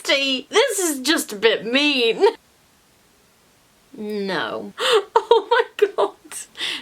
nasty. This is just a bit mean. No. Oh my god.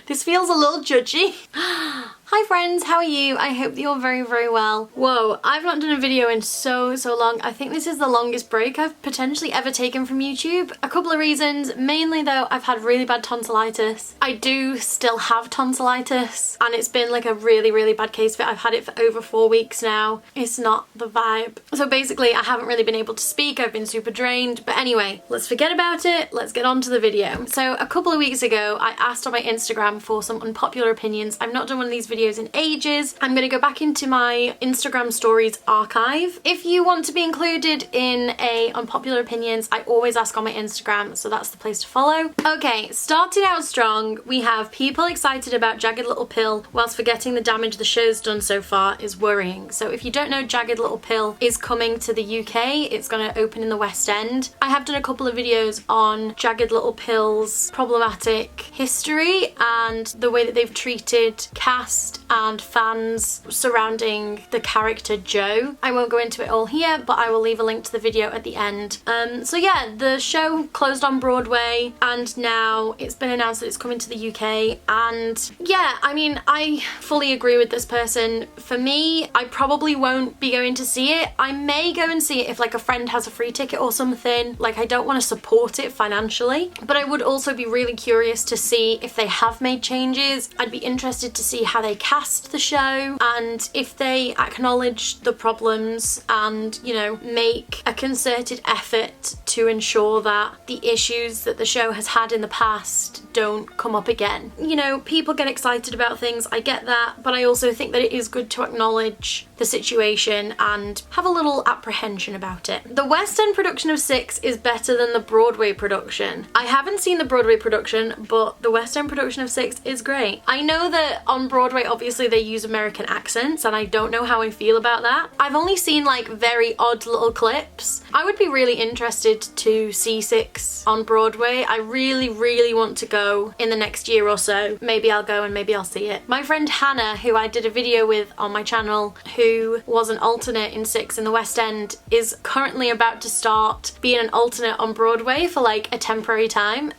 This feels a little judgy. Hi friends, how are you? I hope that you're very, very well. Whoa, I've not done a video in so long. I think this is the longest break I've potentially ever taken from YouTube. A couple of reasons. Mainly though, I've had really bad tonsillitis. I do still have tonsillitis and it's been like a really, really bad case of it. I've had it for over 4 weeks now. It's not the vibe. So basically I haven't really been able to speak. I've been super drained. But anyway, let's forget about it. Let's get on to the video. So a couple of weeks ago, I asked on my Instagram for some unpopular opinions. I've not done one of these videos in ages. I'm going to go back into my Instagram stories archive. If you want to be included in a unpopular opinions, I always ask on my Instagram, so that's the place to follow. Okay, starting out strong, we have people excited about Jagged Little Pill whilst forgetting the damage the show's done so far is worrying. So if you don't know, Jagged Little Pill is coming to the UK. It's going to open in the West End. I have done a couple of videos on Jagged Little Pill's problematic history and the way that they've treated cast and fans surrounding the character Joe. I won't go into it all here, but I will leave a link to the video at the end. So yeah, the show closed on Broadway and now it's been announced that it's coming to the UK. And yeah, I mean, I fully agree with this person. For me, I probably won't be going to see it. I may go and see it if like a friend has a free ticket or something. Like, I don't want to support it financially, but I would also be really curious to see if they have made changes. I'd be interested to see how they cast the show and if they acknowledge the problems and, you know, make a concerted effort to ensure that the issues that the show has had in the past don't come up again. You know, people get excited about things, I get that, but I also think that it is good to acknowledge the situation and have a little apprehension about it. The West End production of Six is better than the Broadway production. I haven't seen the Broadway production, but the West End production of Six is great. I know that on Broadway, obviously they use American accents and I don't know how I feel about that. I've only seen like very odd little clips. I would be really interested to see Six on Broadway. I really, really want to go in the next year or so. Maybe I'll go and maybe I'll see it. My friend Hannah, who I did a video with on my channel, who was an alternate in Six in the West End, is currently about to start being an alternate on Broadway for like a temporary time,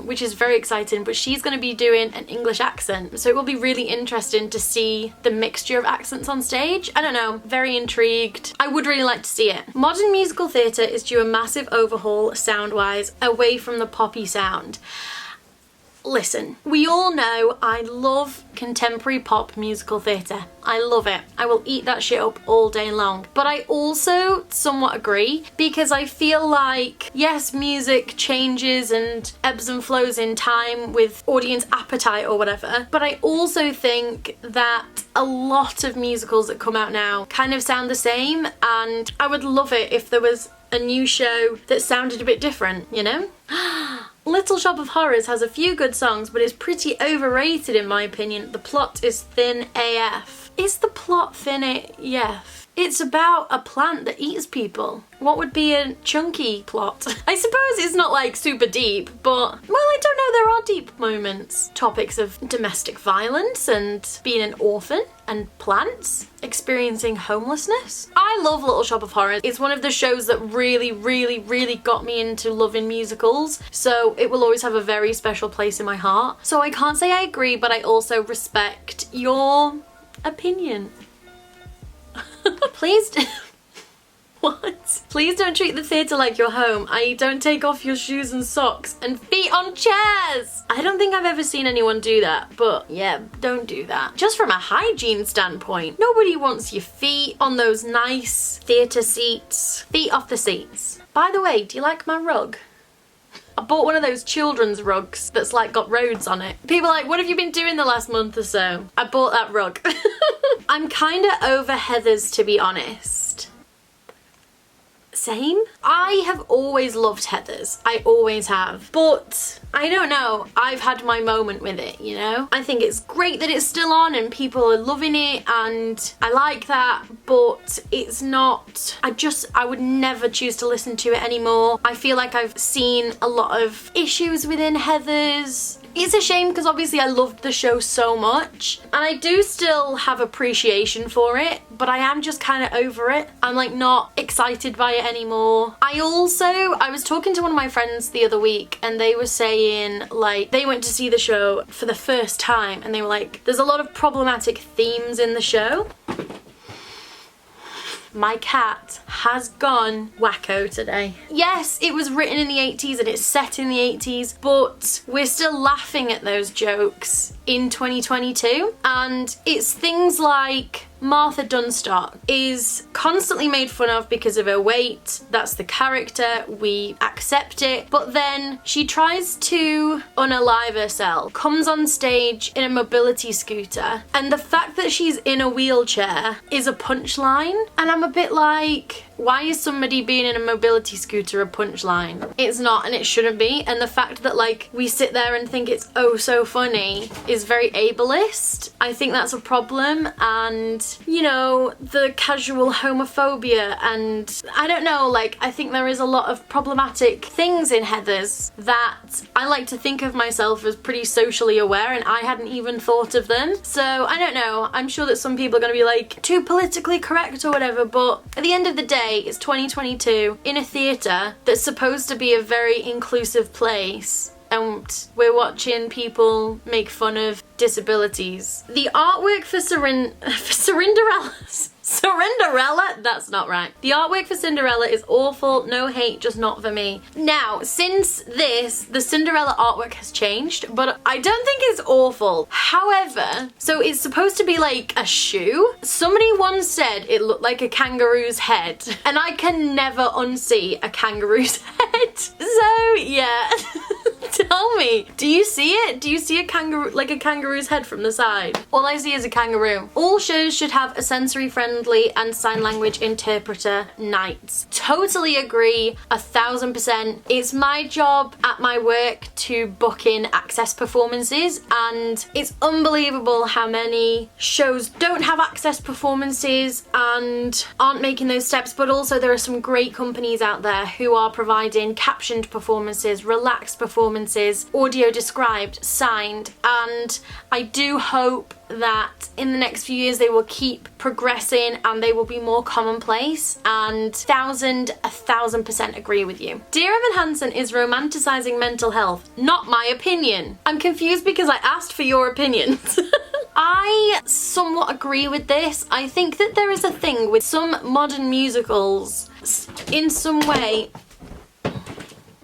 which is very exciting, but she's going to be doing an English accent. So it will be really interesting to see the mixture of accents on stage. I don't know, very intrigued. I would really like to see it. Modern musical theatre is due a massive overhaul sound-wise away from the poppy sound. Listen, we all know I love contemporary pop musical theatre. I love it. I will eat that shit up all day long. But I also somewhat agree, because I feel like, yes, music changes and ebbs and flows in time with audience appetite or whatever, but I also think that a lot of musicals that come out now kind of sound the same, and I would love it if there was a new show that sounded a bit different, you know? Little Shop of Horrors has a few good songs, but it's pretty overrated in my opinion. The plot is thin AF. Is the plot thin AF? It's about a plant that eats people. What would be a chunky plot? I suppose it's not like super deep, but well, I don't know, there are deep moments. Topics of domestic violence and being an orphan and plants, experiencing homelessness. I love Little Shop of Horrors. It's one of the shows that really, really, really got me into loving musicals, so it will always have a very special place in my heart. So I can't say I agree, but I also respect your opinion. Please what? Please don't treat the theatre like your home. Don't take off your shoes and socks and feet on chairs. I don't think I've ever seen anyone do that, but yeah, don't do that. Just from a hygiene standpoint, nobody wants your feet on those nice theatre seats. Feet off the seats. By the way, do you like my rug? I bought one of those children's rugs that's like got roads on it. People are like, what have you been doing the last month or so? I bought that rug. I'm kind of over Heathers, to be honest. Same. I have always loved Heathers. I always have. But I don't know. I've had my moment with it, you know? I think it's great that it's still on and people are loving it and I like that, but it's not... I would never choose to listen to it anymore. I feel like I've seen a lot of issues within Heathers. It's a shame because obviously I loved the show so much and I do still have appreciation for it, but I am just kind of over it. I'm like not excited by it anymore. I was talking to one of my friends the other week and they were saying like they went to see the show for the first time and they were like, there's a lot of problematic themes in the show. My cat has gone wacko today. Yes, it was written in the 80s and it's set in the 80s, but we're still laughing at those jokes in 2022. And it's things like Martha Dunstock is constantly made fun of because of her weight. That's the character, we accept it. But then she tries to unalive herself, comes on stage in a mobility scooter, and the fact that she's in a wheelchair is a punchline. And I'm a bit like, why is somebody being in a mobility scooter a punchline? It's not, and it shouldn't be. And the fact that like we sit there and think it's oh so funny is very ableist. I think that's a problem. And you know, the casual homophobia, and I don't know, like I think there is a lot of problematic things in Heathers that I like to think of myself as pretty socially aware, and I hadn't even thought of them. So I don't know, I'm sure that some people are going to be like too politically correct or whatever, but at the end of the day it's 2022 in a theatre that's supposed to be a very inclusive place, and we're watching people make fun of disabilities. The artwork for Cinderella, that's not right. The artwork for Cinderella is awful, no hate, just not for me. Now, since this, the Cinderella artwork has changed, but I don't think it's awful. However, so it's supposed to be like a shoe. Somebody once said it looked like a kangaroo's head, and I can never unsee a kangaroo's head. So, yeah. Tell me, do you see it? Do you see a kangaroo, like a kangaroo's head from the side? All I see is a kangaroo. All shows should have a sensory-friendly and sign language interpreter nights. Totally agree, 1000%. It's my job at my work to book in access performances, and it's unbelievable how many shows don't have access performances and aren't making those steps, but also there are some great companies out there who are providing captioned performances, relaxed performances, audio described, signed, and I do hope that in the next few years they will keep progressing and they will be more commonplace, and 1000% agree with you. Dear Evan Hansen is romanticizing mental health, not my opinion. I'm confused because I asked for your opinions. I somewhat agree with this. I think that there is a thing with some modern musicals in some way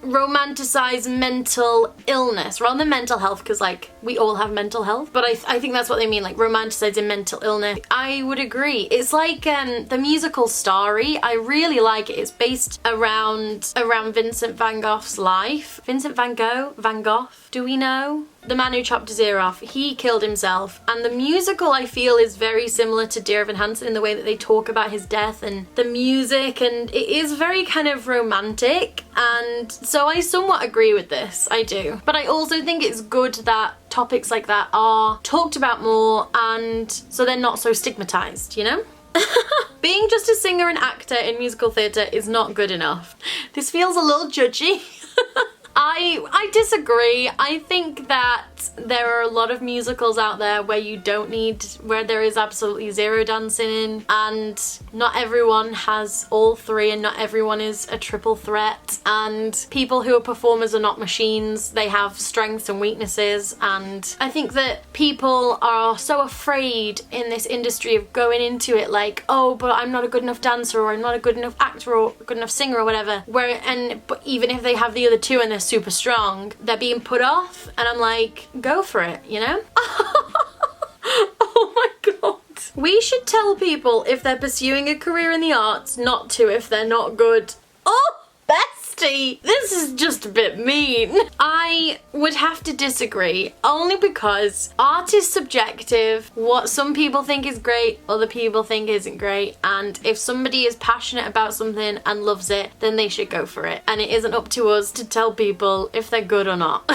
romanticize mental illness rather than mental health, because like we all have mental health, but I think that's what they mean, like romanticizing mental illness. I would agree. It's like the musical Starry. I really like it. It's based around Vincent van Gogh's life. Vincent van Gogh, do we know? The man who chopped his ear off, he killed himself, and the musical I feel is very similar to Dear Evan Hansen in the way that they talk about his death and the music, and it is very kind of romantic, and so I somewhat agree with this, I do. But I also think it's good that topics like that are talked about more, and so they're not so stigmatized, you know? Being just a singer and actor in musical theatre is not good enough. This feels a little judgy. I disagree. I think that there are a lot of musicals out there where there is absolutely zero dancing in, and not everyone has all three, and not everyone is a triple threat, and people who are performers are not machines. They have strengths and weaknesses, and I think that people are so afraid in this industry of going into it like, oh, but I'm not a good enough dancer, or I'm not a good enough actor, or good enough singer, or whatever, but even if they have the other two and they're super strong, they're being put off, and I'm like, go for it, you know? Oh my god. We should tell people if they're pursuing a career in the arts not to if they're not good. Oh, bestie, this is just a bit mean. I would have to disagree, only because art is subjective. What some people think is great, other people think isn't great, and if somebody is passionate about something and loves it, then they should go for it, and it isn't up to us to tell people if they're good or not.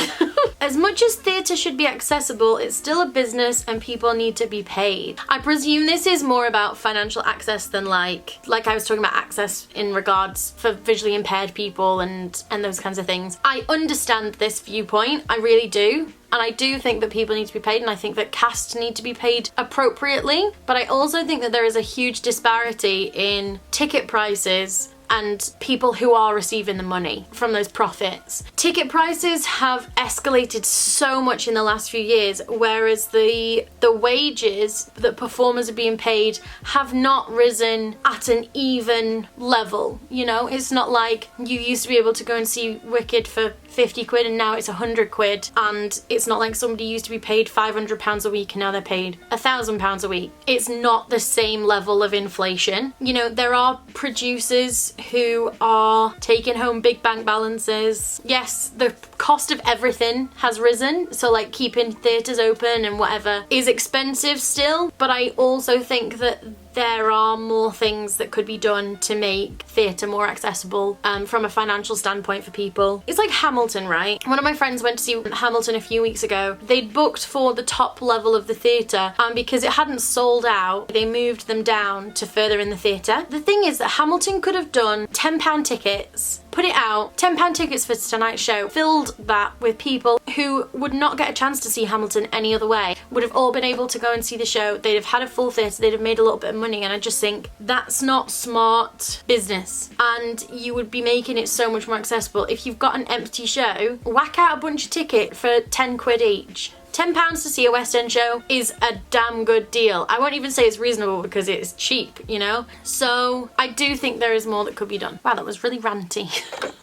As much as theatre should be accessible, it's still a business and people need to be paid. I presume this is more about financial access than like I was talking about access in regards for visually impaired people people and those kinds of things. I understand this viewpoint, I really do. And I do think that people need to be paid, and I think that casts need to be paid appropriately. But I also think that there is a huge disparity in ticket prices and people who are receiving the money from those profits. Ticket prices have escalated so much in the last few years, whereas the wages that performers are being paid have not risen at an even level. You know, it's not like you used to be able to go and see Wicked for 50 quid and now it's 100 quid, and it's not like somebody used to be paid £500 a week and now they're paid £1,000 a week. It's not the same level of inflation. You know, there are producers who are taking home big bank balances. Yes, the cost of everything has risen, so like keeping theatres open and whatever is expensive still, but I also think that there are more things that could be done to make theatre more accessible from a financial standpoint for people. It's like Hamilton, right? One of my friends went to see Hamilton a few weeks ago. They'd booked for the top level of the theatre, and because it hadn't sold out, they moved them down to further in the theatre. The thing is that Hamilton could have done £10 tickets, put it out, £10 tickets for tonight's show, filled that with people who would not get a chance to see Hamilton any other way, would have all been able to go and see the show, they'd have had a full theatre, they'd have made a little bit of money, and I just think that's not smart business, and you would be making it so much more accessible. If you've got an empty show, whack out a bunch of tickets for 10 quid each. £10 to see a West End show is a damn good deal. I won't even say it's reasonable because it's cheap, you know? So I do think there is more that could be done. Wow, that was really ranty.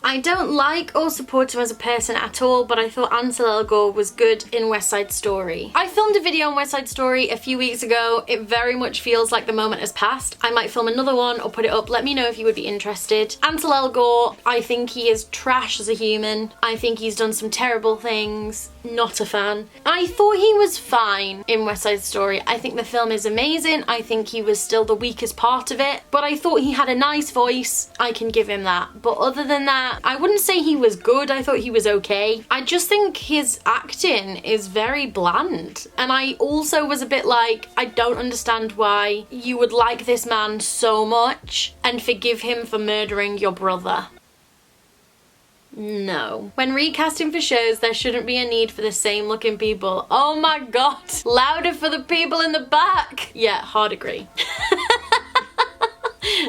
I don't like or support him as a person at all, but I thought Ansel Elgort was good in West Side Story. I filmed a video on West Side Story a few weeks ago. It very much feels like the moment has passed. I might film another one or put it up. Let me know if you would be interested. Ansel Elgort, I think he is trash as a human. I think he's done some terrible things. Not a fan. I thought he was fine in West Side Story. I think the film is amazing. I think he was still the weakest part of it, but I thought he had a nice voice. I can give him that. But other than that, I wouldn't say he was good. I thought he was okay. I just think his acting is very bland. And I also was a bit like, I don't understand why you would like this man so much and forgive him for murdering your brother. No. When recasting for shows, there shouldn't be a need for the same looking people. Oh my god. Louder for the people in the back. Yeah, hard agree.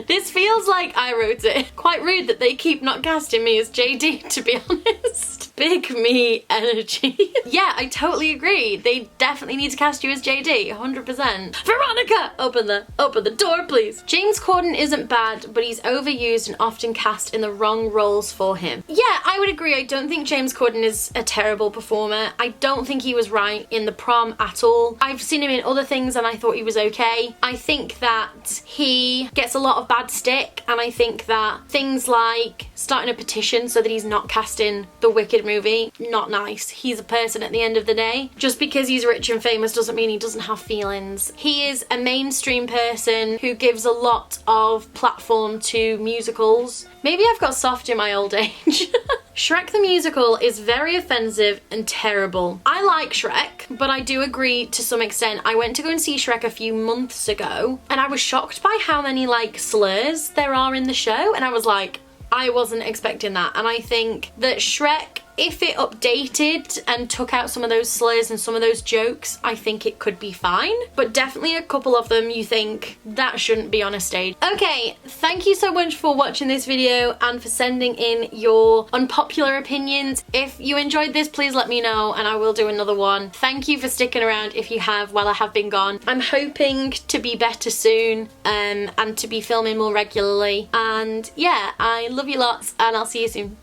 This feels like I wrote it. Quite rude that they keep not casting me as JD, to be honest. Big me energy. Yeah, I totally agree. They definitely need to cast you as JD, 100%. Veronica! Open the door, please. James Corden isn't bad, but he's overused and often cast in the wrong roles for him. Yeah, I would agree. I don't think James Corden is a terrible performer. I don't think he was right in The Prom at all. I've seen him in other things and I thought he was okay. I think that he gets a lot of bad stick, and I think that things like starting a petition so that he's not cast in the Wicked movie, not nice. He's a person at the end of the day. Just because he's rich and famous doesn't mean he doesn't have feelings. He is a mainstream person who gives a lot of platform to musicals. Maybe I've got soft in my old age. Shrek the Musical is very offensive and terrible. I like Shrek, but I do agree to some extent. I went to go and see Shrek a few months ago, and I was shocked by how many like slurs there are in the show, and I was like, I wasn't expecting that. And I think that Shrek, if it updated and took out some of those slurs and some of those jokes, I think it could be fine. But definitely a couple of them you think that shouldn't be on a stage. Okay, thank you so much for watching this video and for sending in your unpopular opinions. If you enjoyed this, please let me know and I will do another one. Thank you for sticking around if you have while I have been gone. I'm hoping to be better soon and to be filming more regularly. And yeah, I love you lots and I'll see you soon.